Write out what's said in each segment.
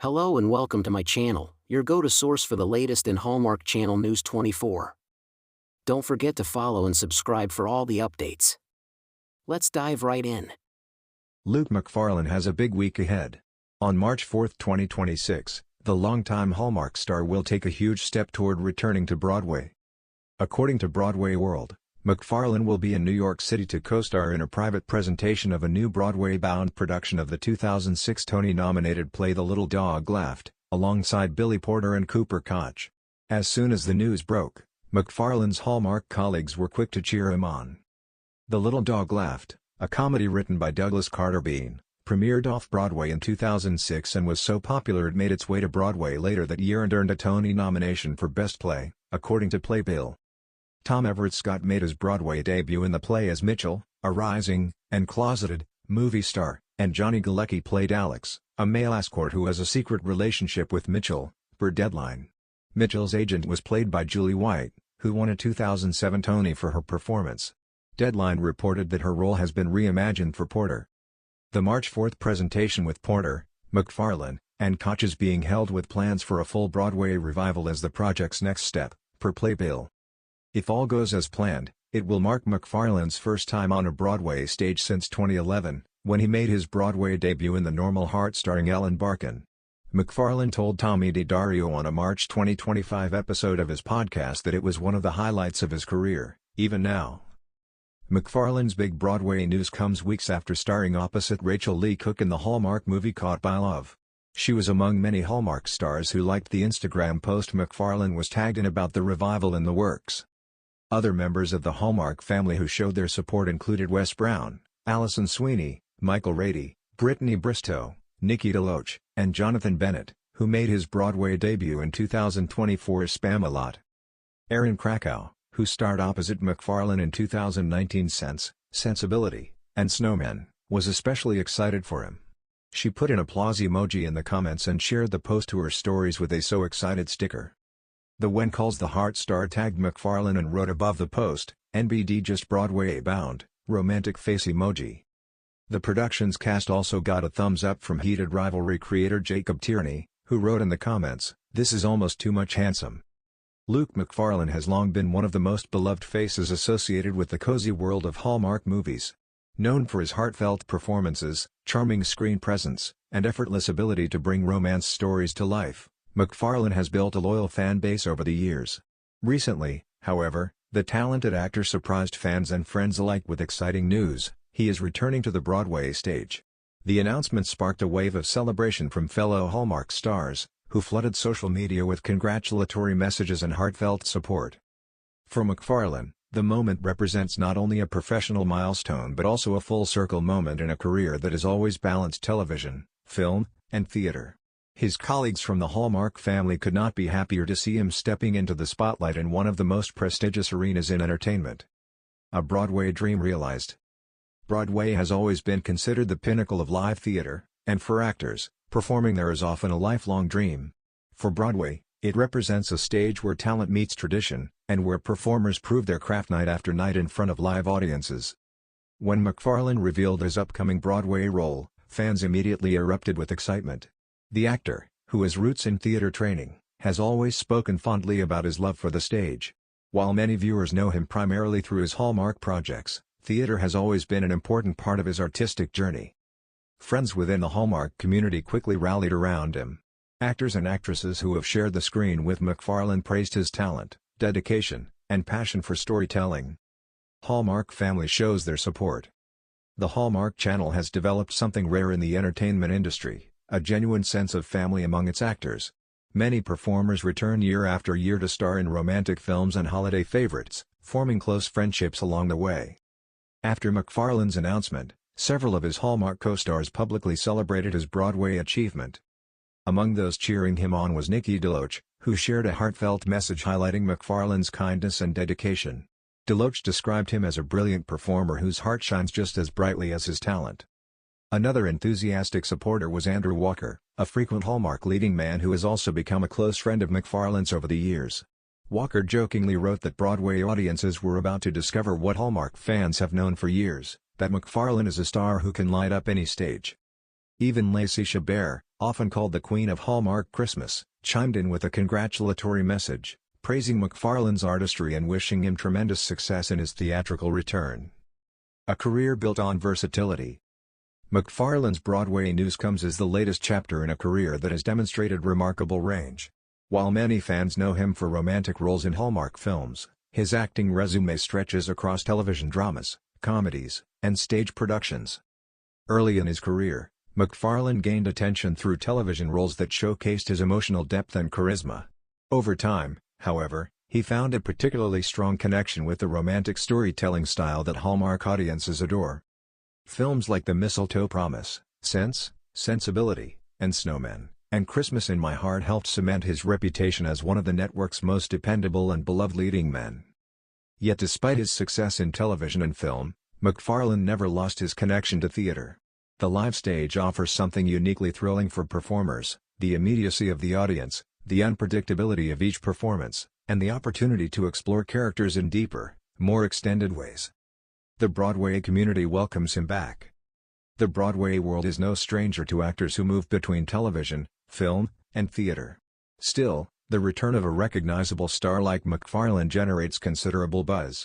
Hello and welcome to my channel, your go-to source for the latest in Hallmark Channel News 24. Don't forget to follow and subscribe for all the updates. Let's dive right in. Luke Macfarlane has a big week ahead. On March 4, 2026, the longtime Hallmark star will take a huge step toward returning to Broadway. According to Broadway World, Macfarlane will be in New York City to co-star in a private presentation of a new Broadway-bound production of the 2006 Tony-nominated play The Little Dog Laughed, alongside Billy Porter and Cooper Koch. As soon as the news broke, Macfarlane's Hallmark colleagues were quick to cheer him on. The Little Dog Laughed, a comedy written by Douglas Carter Beane, premiered off-Broadway in 2006 and was so popular it made its way to Broadway later that year and earned a Tony nomination for Best Play, according to Playbill. Tom Everett Scott made his Broadway debut in the play as Mitchell, a rising, and closeted, movie star, and Johnny Galecki played Alex, a male escort who has a secret relationship with Mitchell, per Deadline. Mitchell's agent was played by Julie White, who won a 2007 Tony for her performance. Deadline reported that her role has been reimagined for Porter. The March 4th presentation with Porter, Macfarlane, and Koch is being held with plans for a full Broadway revival as the project's next step, per Playbill. If all goes as planned, it will mark Macfarlane's first time on a Broadway stage since 2011, when he made his Broadway debut in The Normal Heart starring Ellen Barkin. Macfarlane told Tommy DiDario on a March 2025 episode of his podcast that it was one of the highlights of his career, even now. Macfarlane's big Broadway news comes weeks after starring opposite Rachel Lee Cook in the Hallmark movie Caught by Love. She was among many Hallmark stars who liked the Instagram post Macfarlane was tagged in about the revival in the works. Other members of the Hallmark family who showed their support included Wes Brown, Allison Sweeney, Michael Rady, Brittany Bristow, Nikki DeLoach, and Jonathan Bennett, who made his Broadway debut in 2024 as Spamalot. Aaron Krakow, who starred opposite Macfarlane in 2019 Sense, Sensibility, and Snowmen, was especially excited for him. She put an applause emoji in the comments and shared the post to her stories with a "so excited" sticker. The When Calls the Heart star tagged Macfarlane and wrote above the post, "NBD just Broadway bound, romantic face emoji." The production's cast also got a thumbs up from Heated Rivalry creator Jacob Tierney, who wrote in the comments, "This is almost too much handsome." Luke Macfarlane has long been one of the most beloved faces associated with the cozy world of Hallmark movies. Known for his heartfelt performances, charming screen presence, and effortless ability to bring romance stories to life, Macfarlane has built a loyal fan base over the years. Recently, however, the talented actor surprised fans and friends alike with exciting news: he is returning to the Broadway stage. The announcement sparked a wave of celebration from fellow Hallmark stars, who flooded social media with congratulatory messages and heartfelt support. For Macfarlane, the moment represents not only a professional milestone but also a full-circle moment in a career that has always balanced television, film, and theater. His colleagues from the Hallmark family could not be happier to see him stepping into the spotlight in one of the most prestigious arenas in entertainment. A Broadway dream realized. Broadway has always been considered the pinnacle of live theater, and for actors, performing there is often a lifelong dream. For Broadway, it represents a stage where talent meets tradition, and where performers prove their craft night after night in front of live audiences. When Macfarlane revealed his upcoming Broadway role, fans immediately erupted with excitement. The actor, who has roots in theater training, has always spoken fondly about his love for the stage. While many viewers know him primarily through his Hallmark projects, theater has always been an important part of his artistic journey. Friends within the Hallmark community quickly rallied around him. Actors and actresses who have shared the screen with Macfarlane praised his talent, dedication, and passion for storytelling. Hallmark family shows their support. The Hallmark Channel has developed something rare in the entertainment industry: a genuine sense of family among its actors. Many performers return year after year to star in romantic films and holiday favorites, forming close friendships along the way. After Macfarlane's announcement, several of his Hallmark co-stars publicly celebrated his Broadway achievement. Among those cheering him on was Nikki DeLoach, who shared a heartfelt message highlighting Macfarlane's kindness and dedication. DeLoach described him as a brilliant performer whose heart shines just as brightly as his talent. Another enthusiastic supporter was Andrew Walker, a frequent Hallmark leading man who has also become a close friend of Macfarlane's over the years. Walker jokingly wrote that Broadway audiences were about to discover what Hallmark fans have known for years, that Macfarlane is a star who can light up any stage. Even Lacey Chabert, often called the Queen of Hallmark Christmas, chimed in with a congratulatory message, praising Macfarlane's artistry and wishing him tremendous success in his theatrical return. A career built on versatility. Macfarlane's Broadway news comes as the latest chapter in a career that has demonstrated remarkable range. While many fans know him for romantic roles in Hallmark films, his acting resume stretches across television dramas, comedies, and stage productions. Early in his career, Macfarlane gained attention through television roles that showcased his emotional depth and charisma. Over time, however, he found a particularly strong connection with the romantic storytelling style that Hallmark audiences adore. Films like The Mistletoe Promise, Sense, Sensibility, and Snowmen, and Christmas in My Heart helped cement his reputation as one of the network's most dependable and beloved leading men. Yet despite his success in television and film, Macfarlane never lost his connection to theater. The live stage offers something uniquely thrilling for performers: the immediacy of the audience, the unpredictability of each performance, and the opportunity to explore characters in deeper, more extended ways. The Broadway community welcomes him back. The Broadway world is no stranger to actors who move between television, film, and theater. Still, the return of a recognizable star like Macfarlane generates considerable buzz.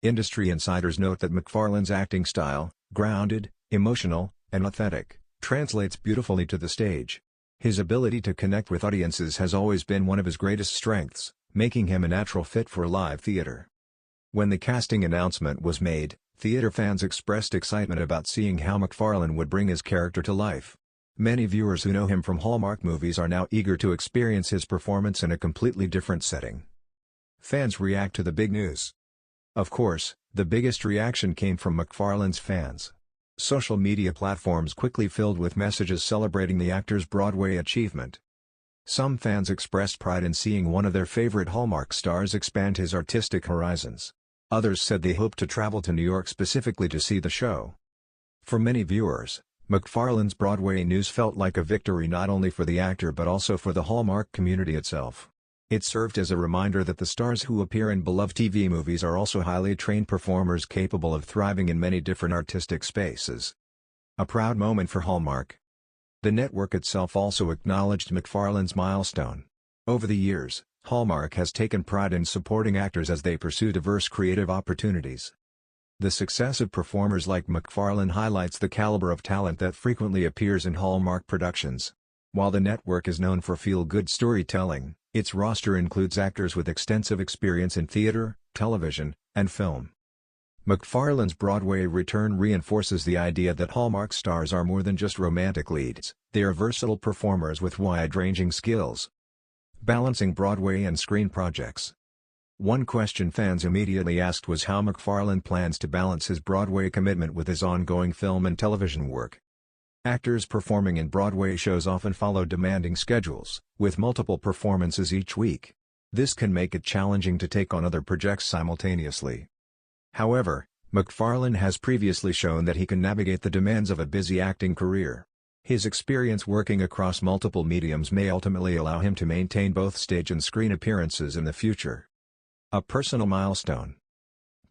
Industry insiders note that Macfarlane's acting style, grounded, emotional, and authentic, translates beautifully to the stage. His ability to connect with audiences has always been one of his greatest strengths, making him a natural fit for live theater. When the casting announcement was made, theater fans expressed excitement about seeing how Macfarlane would bring his character to life. Many viewers who know him from Hallmark movies are now eager to experience his performance in a completely different setting. Fans react to the big news. Of course, the biggest reaction came from Macfarlane's fans. Social media platforms quickly filled with messages celebrating the actor's Broadway achievement. Some fans expressed pride in seeing one of their favorite Hallmark stars expand his artistic horizons. Others said they hoped to travel to New York specifically to see the show. For many viewers, Macfarlane's Broadway news felt like a victory not only for the actor but also for the Hallmark community itself. It served as a reminder that the stars who appear in beloved TV movies are also highly trained performers capable of thriving in many different artistic spaces. A proud moment for Hallmark. The network itself also acknowledged Macfarlane's milestone. Over the years, Hallmark has taken pride in supporting actors as they pursue diverse creative opportunities. The success of performers like Macfarlane highlights the caliber of talent that frequently appears in Hallmark productions. While the network is known for feel-good storytelling, its roster includes actors with extensive experience in theater, television, and film. Macfarlane's Broadway return reinforces the idea that Hallmark stars are more than just romantic leads, they are versatile performers with wide-ranging skills. Balancing Broadway and screen projects. One question fans immediately asked was how Macfarlane plans to balance his Broadway commitment with his ongoing film and television work. Actors performing in Broadway shows often follow demanding schedules, with multiple performances each week. This can make it challenging to take on other projects simultaneously. However, Macfarlane has previously shown that he can navigate the demands of a busy acting career. His experience working across multiple mediums may ultimately allow him to maintain both stage and screen appearances in the future. A personal milestone.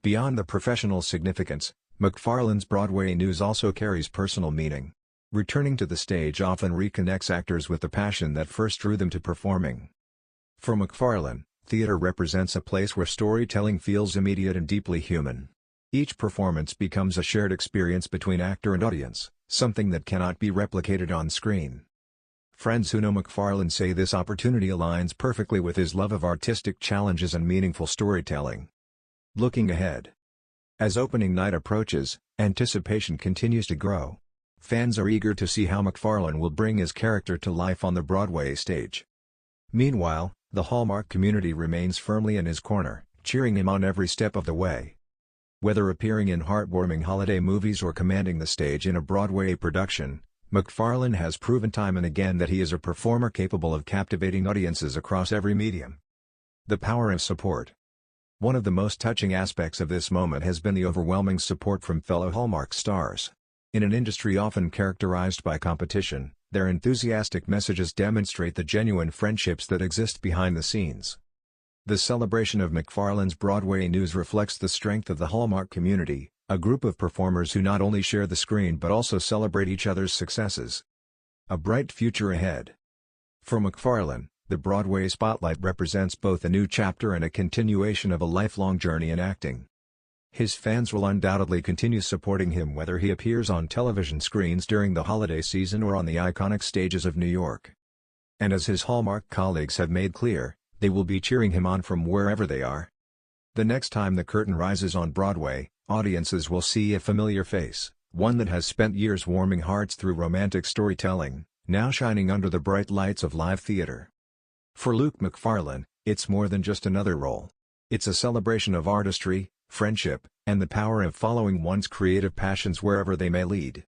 Beyond the professional significance, Macfarlane's Broadway news also carries personal meaning. Returning to the stage often reconnects actors with the passion that first drew them to performing. For Macfarlane, theater represents a place where storytelling feels immediate and deeply human. Each performance becomes a shared experience between actor and audience, something that cannot be replicated on screen. Friends who know Macfarlane say this opportunity aligns perfectly with his love of artistic challenges and meaningful storytelling. Looking ahead. As opening night approaches, anticipation continues to grow. Fans are eager to see how Macfarlane will bring his character to life on the Broadway stage. Meanwhile, the Hallmark community remains firmly in his corner, cheering him on every step of the way. Whether appearing in heartwarming holiday movies or commanding the stage in a Broadway production, Macfarlane has proven time and again that he is a performer capable of captivating audiences across every medium. The power of support. One of the most touching aspects of this moment has been the overwhelming support from fellow Hallmark stars. In an industry often characterized by competition, their enthusiastic messages demonstrate the genuine friendships that exist behind the scenes. The celebration of Macfarlane's Broadway news reflects the strength of the Hallmark community, a group of performers who not only share the screen but also celebrate each other's successes. A bright future ahead. For Macfarlane, the Broadway spotlight represents both a new chapter and a continuation of a lifelong journey in acting. His fans will undoubtedly continue supporting him whether he appears on television screens during the holiday season or on the iconic stages of New York. And as his Hallmark colleagues have made clear, they will be cheering him on from wherever they are. The next time the curtain rises on Broadway, audiences will see a familiar face, one that has spent years warming hearts through romantic storytelling, now shining under the bright lights of live theater. For Luke Macfarlane, it's more than just another role. It's a celebration of artistry, friendship, and the power of following one's creative passions wherever they may lead.